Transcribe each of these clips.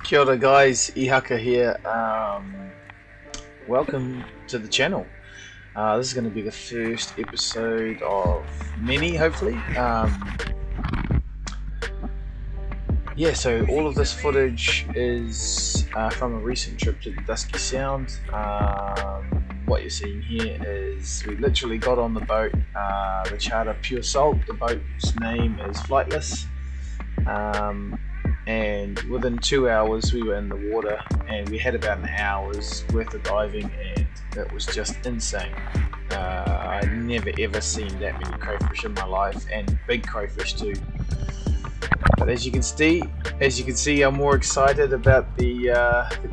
Kia ora guys, Ihaka here. Welcome to the channel. This is going to be the first episode of many, hopefully. Yeah, so all of this footage is from a recent trip to the Dusky Sound. What you're seeing here is we literally got on the boat, the charter Pure Salt. The boat's name is Flightless. And within 2 hours we were in the water, and we had about an hour's worth of diving, and it was just insane. I'd never ever seen that many crayfish in my life, and big crayfish too. But as you can see, I'm more excited about the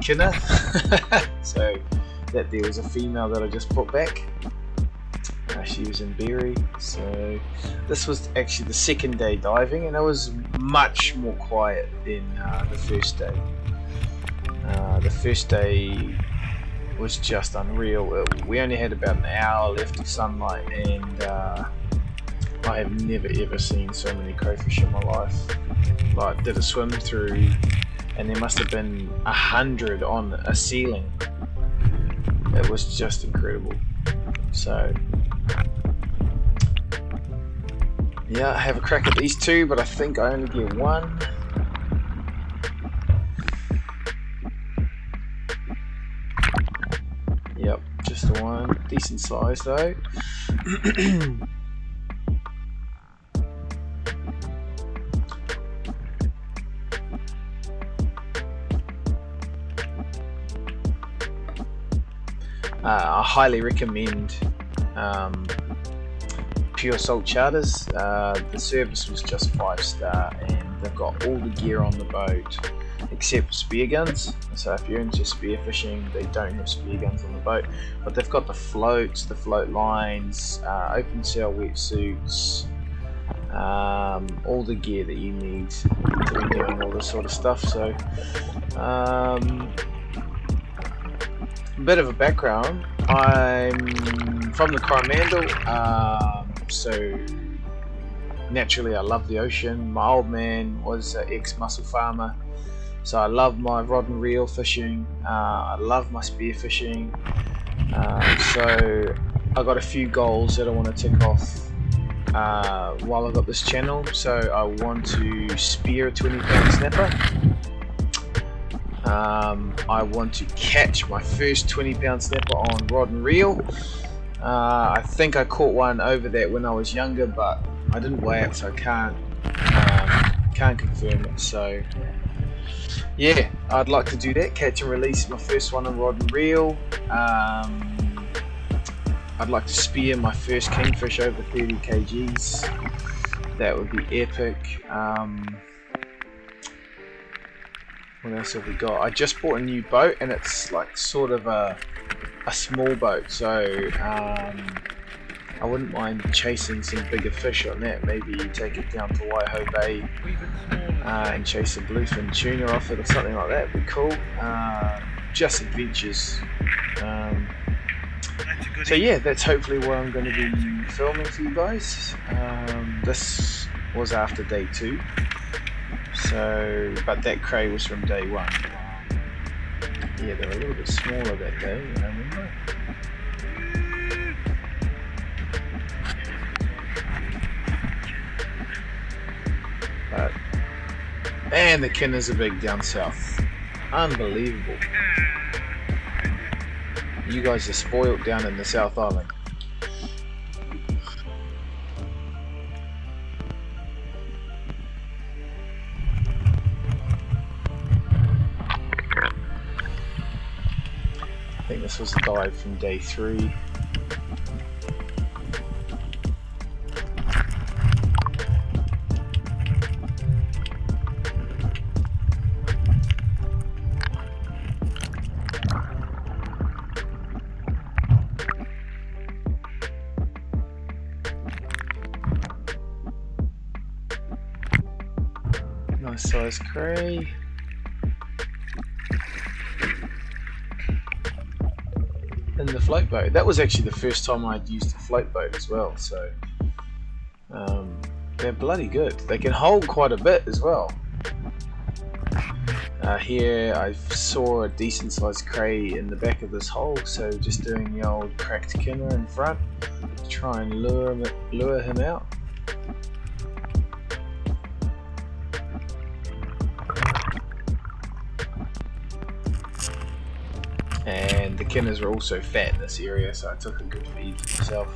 kinner. So that there was a female that I just put back. She was in Berry. So this was actually the second day diving, and it was much more quiet than the first day. The first day was just unreal. We only had about an hour left of sunlight, and I have never ever seen so many crayfish in my life. Like, did a swim through, and there must have been 100 on a ceiling. It was just incredible. So yeah, I have a crack at these two, but I think I only get one. Yep, just the one. Decent size though. I highly recommend Pure Salt charters. The service was just 5-star, and they've got all the gear on the boat except spear guns. So if you're into spear fishing, they don't have spear guns on the boat, but they've got the floats, the float lines, open sail wetsuits, all the gear that you need to be doing all this sort of stuff. So a bit of a background: I'm from the Coromandel, so naturally I love the ocean. My old man was an ex-mussel farmer, so I love my rod and reel fishing. I love my spear fishing. So I got a few goals that I want to tick off while I got this channel. So I want to spear a 20-pound snapper. I want to catch my first 20-pound snapper on rod and reel. I think I caught one over that when I was younger, but I didn't weigh it, so I can't confirm it. So yeah, I'd like to do that, catch and release my first one on rod and reel. I'd like to spear my first kingfish over 30 kgs. That would be epic. What else have we got? I just bought a new boat, and it's like sort of a small boat, so I wouldn't mind chasing some bigger fish on that. Maybe take it down to Waiho Bay and chase a bluefin tuna off it or something like that. Would be cool. Just adventures. So yeah, that's hopefully what I'm going to be filming for you guys. This was after day 2. So, but that cray was from day 1. Yeah, they were a little bit smaller that day, I remember. But man, the kinners are big down south. Unbelievable. You guys are spoiled down in the South Island. I think this was a dive from day 3. Nice size cray. In the float boat. That was actually the first time I'd used a float boat as well, so they're bloody good. They can hold quite a bit as well. Here I saw a decent sized cray in the back of this hole, so just doing the old cracked kinner in front to try and lure him out. And the kinners are also fat in this area, so I took a good feed for myself.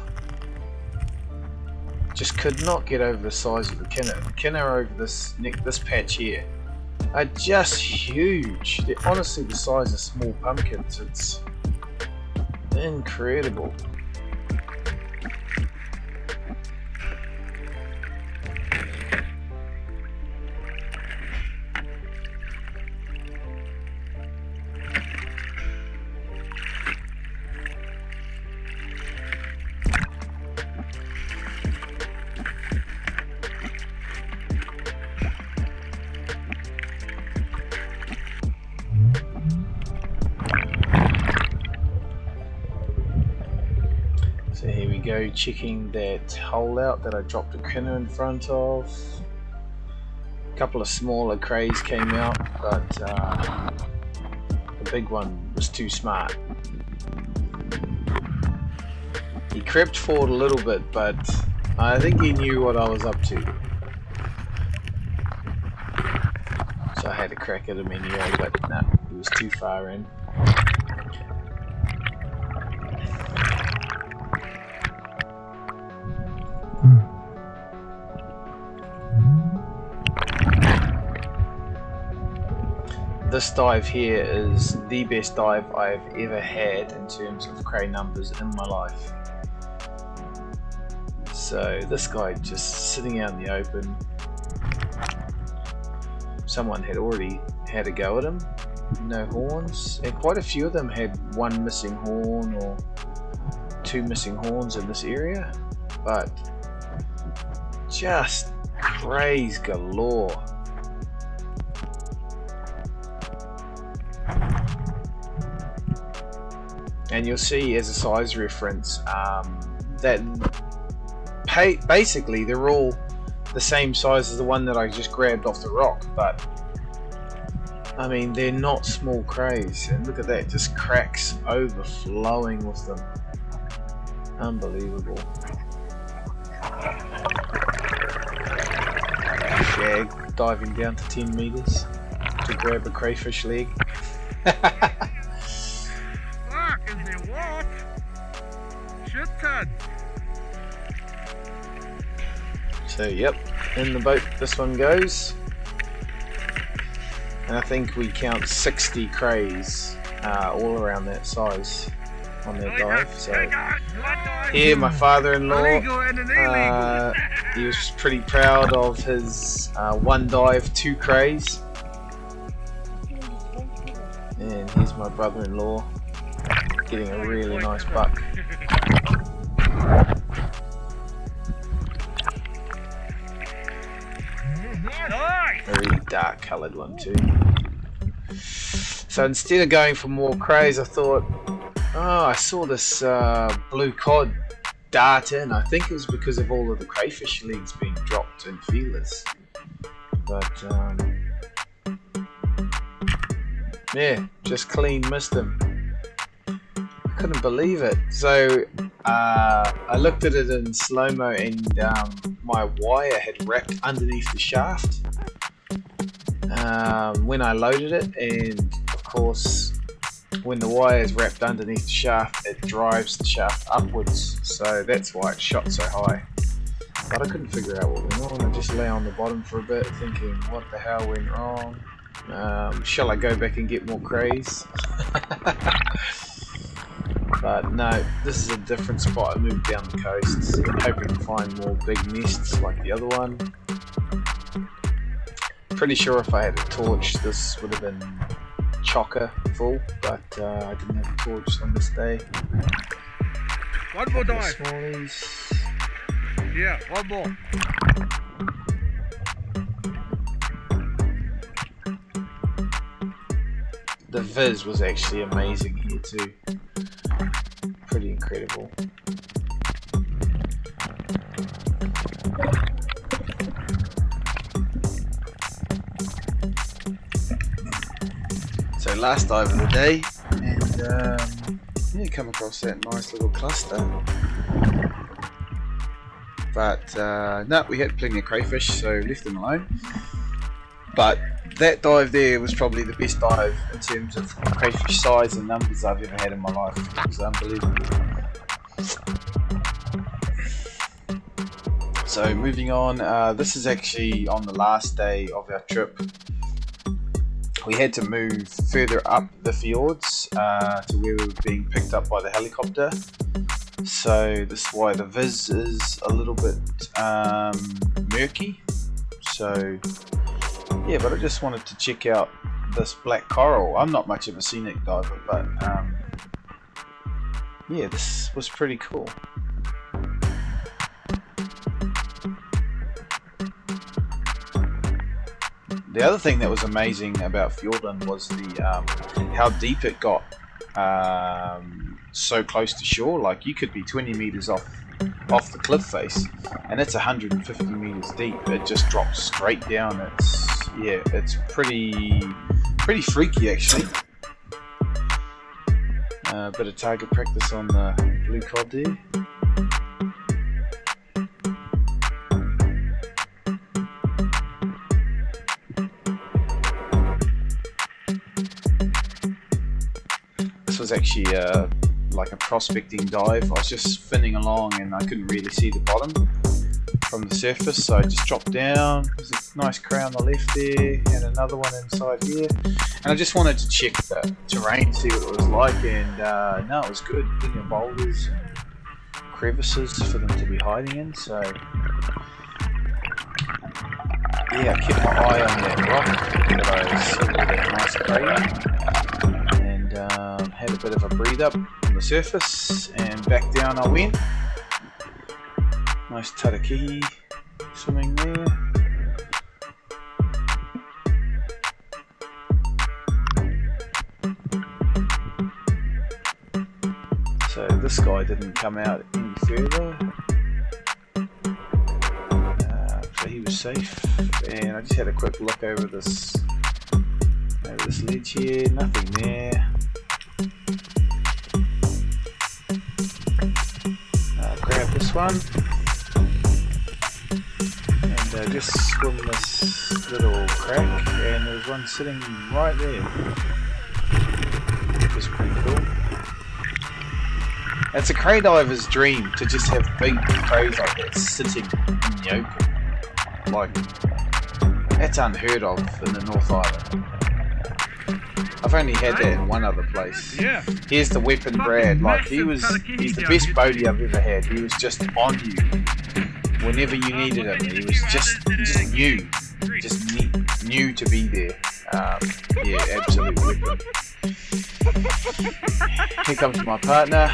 Just could not get over the size of the kinner. The kinner over this patch here are just huge. They're honestly the size of small pumpkins. It's incredible. So here we go, checking that hole out that I dropped a kinner in front of. A couple of smaller crays came out, but the big one was too smart. He crept forward a little bit, but I think he knew what I was up to. So I had to crack at him anyway, but no, he was too far in. This dive here is the best dive I've ever had in terms of cray numbers in my life. So this guy just sitting out in the open. Someone had already had a go at him. No horns, and quite a few of them had one missing horn or two missing horns in this area, but just crays galore. And you'll see as a size reference that basically they're all the same size as the one that I just grabbed off the rock, but I mean they're not small crays, and look at that, just cracks overflowing with them. Unbelievable. Shag diving down to 10 meters to grab a crayfish leg. So yep, in the boat this one goes, and I think we count 60 crays all around that size on that dive. So here my father-in-law, he was pretty proud of his one dive, 2 crays, and here's my brother-in-law getting a really nice buck. A really dark coloured one too. So instead of going for more crays, I thought, oh, I saw this blue cod dart in. I think it was because of all of the crayfish legs being dropped in feelers. But yeah, just clean missed him. I couldn't believe it. So I looked at it in slow-mo, and my wire had wrapped underneath the shaft when I loaded it, and of course when the wire is wrapped underneath the shaft, it drives the shaft upwards, so that's why it shot so high. But I couldn't figure out what went on. I just lay on the bottom for a bit thinking, what the hell went wrong? Shall I go back and get more crays? But no, this is a different spot. I moved down the coast, hoping to find more big nests like the other one. Pretty sure if I had a torch, this would have been chocker full, but I didn't have a torch on this day. One more dive. Smallies. Yeah, one more. The viz was actually amazing here too. Pretty incredible. So last dive of the day, and yeah, come across that nice little cluster. But no, we had plenty of crayfish, so left them alone. But that dive there was probably the best dive in terms of crayfish size and numbers I've ever had in my life. It was unbelievable. So moving on, this is actually on the last day of our trip. We had to move further up the fjords to where we were being picked up by the helicopter. So this is why the viz is a little bit murky. So yeah, but I just wanted to check out this black coral. I'm not much of a scenic diver, but yeah, this was pretty cool. The other thing that was amazing about Fjorden was the how deep it got so close to shore. Like you could be 20 meters off the cliff face, and it's 150 meters deep. It just drops straight down. It's pretty freaky actually. Bit of target practice on the blue cod there. This was actually like a prospecting dive. I was just finning along and I couldn't really see the bottom from the surface, so I just dropped down. There's a nice cray on the left there and another one inside here, and I just wanted to check the terrain, see what it was like, and no, it was good. Plenty of boulders and crevices for them to be hiding in, so yeah, I kept my eye on that rock that I saw that nice cray in, and had a bit of a breathe up on the surface, and back down I went. Nice tarakihi swimming there. So this guy didn't come out any further, so he was safe. And I just had a quick look over this ledge here. Nothing there. Grab this one. Just swim this little crack, and there's one sitting right there, which is pretty cool. It's a cray diver's dream to just have big crays like that sitting in the open. Like, that's unheard of in the North Island. I've only had that in one other place. Yeah. Here's the weapon Brad. Like he's the best boatie I've ever had. He was just on you whenever you needed him. He was just knew to be there. Yeah, absolute weapon. Here comes my partner.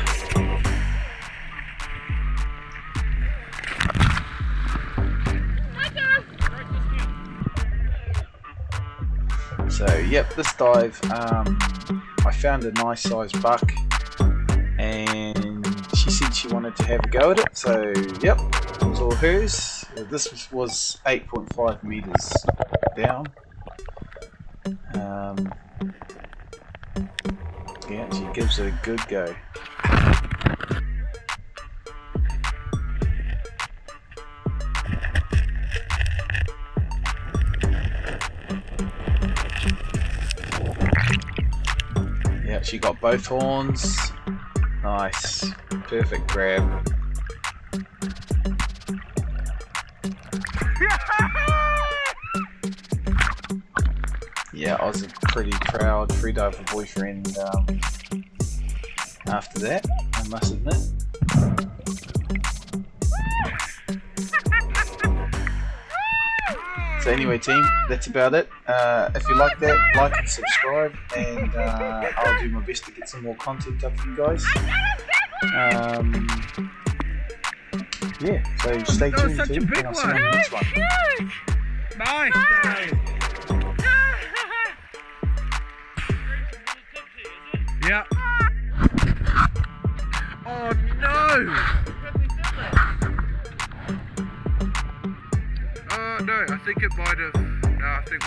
So yep, this dive, I found a nice sized buck, and she said she wanted to have a go at it, so yep, it was all hers. This was 8.5 meters down. Yeah, she gives it a good go. Yeah, she got both horns. Nice, perfect grab. Yeah, I was a pretty proud freediver boyfriend after that, I must admit. So anyway team, that's about it. If you like that, like and subscribe, and I'll do my best to get some more content up for you guys. Yeah, so stay tuned team, and I'll see you on the next one. Nice, Dave. Yeah. Oh no! No, I think it might have. No, I think.